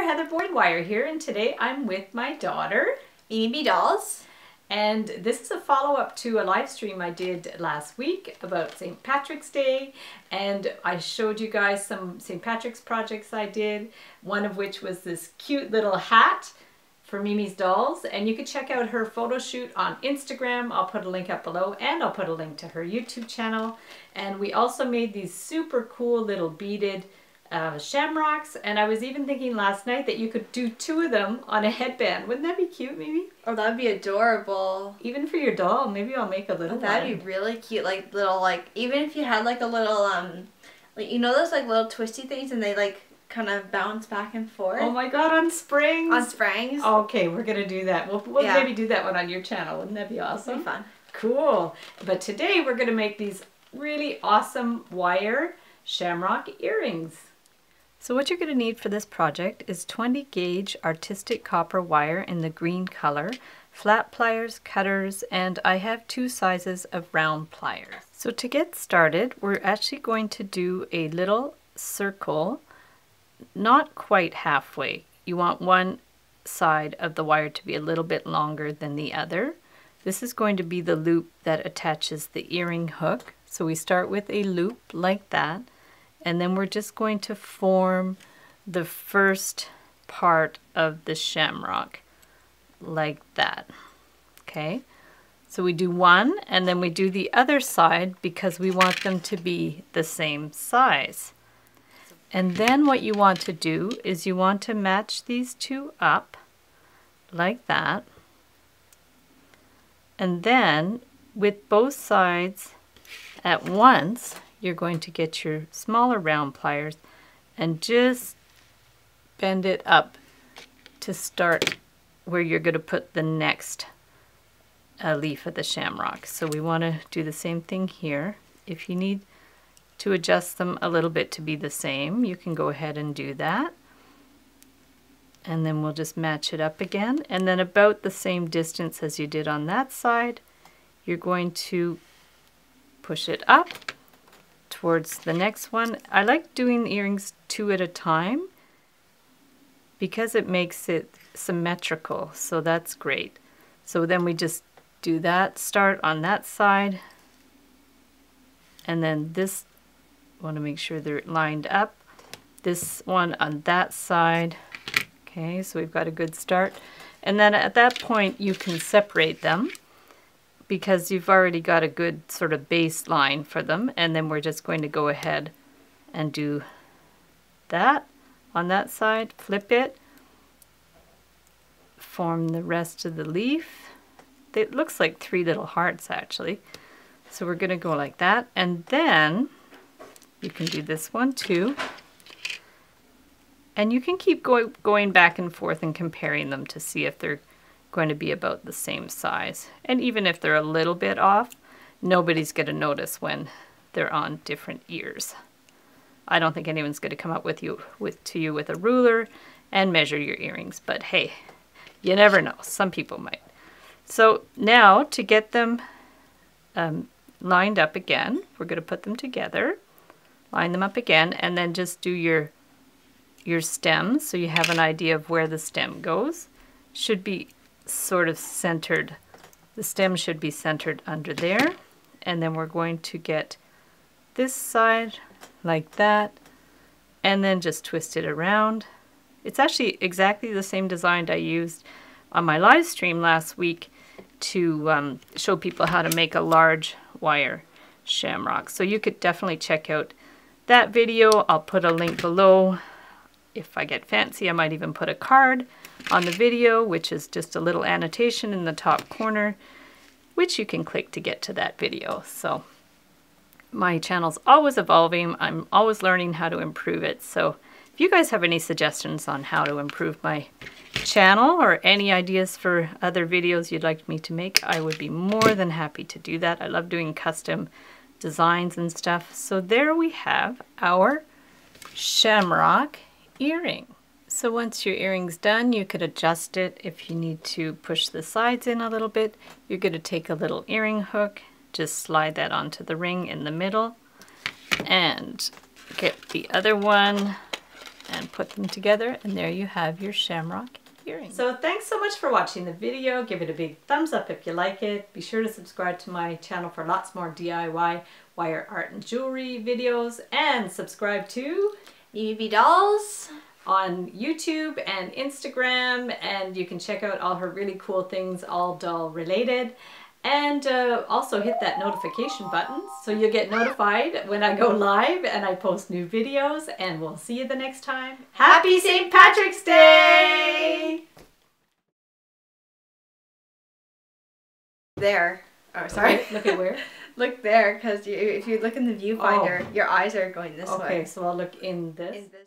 Heather Boyd Wire here, and today I'm with my daughter, Amy Dolls. and this is a follow-up to a live stream I did last week about St. Patrick's Day, and I showed you guys some St. Patrick's projects I did, one of which was this cute little hat for Mimi's Dolls, and you can check out her photo shoot on Instagram. I'll put a link up below, and I'll put a link to her YouTube channel. And we also made these super cool little beaded shamrocks, and I was even thinking last night that you could do 2 of them on a headband. Wouldn't that be cute, maybe? Oh, that'd be adorable. Even for your doll, maybe I'll make a little That'd be really cute, like little, like, even if you had like a little, like, you know those like little twisty things and they like kind of bounce back and forth? Oh my god, on springs? On springs. Okay, we're gonna do that. We'll Yeah. maybe do that one on your channel. Wouldn't that be awesome? That'd be fun. Cool. But today we're gonna make these really awesome wire shamrock earrings. So what you're going to need for this project is 20 gauge artistic copper wire in the green color, flat pliers, cutters, and I have 2 sizes of round pliers. So to get started, we're actually going to do a little circle, not quite halfway. You want one side of the wire to be a little bit longer than the other. This is going to be the loop that attaches the earring hook. So we start with a loop like that. And then we're just going to form the first part of the shamrock like that. Okay, so we do one and then we do the other side because we want them to be the same size. And then what you want to do is you want to match these 2 up like that. And then with both sides at once, you're going to get your smaller round pliers and just bend it up to start where you're going to put the next leaf of the shamrock. So we want to do the same thing here. If you need to adjust them a little bit to be the same, you can go ahead and do that. And then we'll just match it up again. And then about the same distance as you did on that side, you're going to push it up towards the next one. I like doing the earrings 2 at a time because it makes it symmetrical, so that's great. So then we just do that, start on that side, and then this, want to make sure they're lined up. This one on that side. Okay, so we've got a good start. And then at that point you can separate them, because you've already got a good sort of baseline for them. And then we're just going to go ahead and do that on that side, flip it, form the rest of the leaf. It looks like 3 little hearts actually. So we're going to go like that, and then you can do this one too. And you can keep going back and forth and comparing them to see if they're going to be about the same size. And even if they're a little bit off, nobody's going to notice when they're on different ears. I don't think anyone's going to come up to you with a ruler and measure your earrings, but hey, you never know. Some people might. So now to get them lined up again, we're going to put them together, line them up again, and then just do your stems so you have an idea of where the stem goes. Should be sort of centered. The stem should be centered under there, and then we're going to get this side like that and then just twist it around. It's actually exactly the same design I used on my live stream last week to show people how to make a large wire shamrock. So you could definitely check out that video. I'll put a link below. If I get fancy, I might even put a card on the video, which is just a little annotation in the top corner, which you can click to get to that video. So my channel's always evolving. I'm always learning how to improve it. So if you guys have any suggestions on how to improve my channel or any ideas for other videos you'd like me to make, I would be more than happy to do that. I love doing custom designs and stuff. So there we have our shamrock earring. So once your earring's done, you could adjust it if you need to push the sides in a little bit. You're going to take a little earring hook, just slide that onto the ring in the middle, and get the other one and put them together, and there you have your shamrock earring. So thanks so much for watching the video. Give it a big thumbs up if you like it. Be sure to subscribe to my channel for lots more DIY wire art and jewelry videos, and subscribe to BB Dolls on YouTube and Instagram, and you can check out all her really cool things, all doll related. And also hit that notification button so you'll get notified when I go live and I post new videos, and we'll see you the next time. Happy St. Patrick's Day! there. Oh, sorry. Look at where? Look there, because if you look in the viewfinder, your eyes are going this way. Okay, so I'll look in this. In this.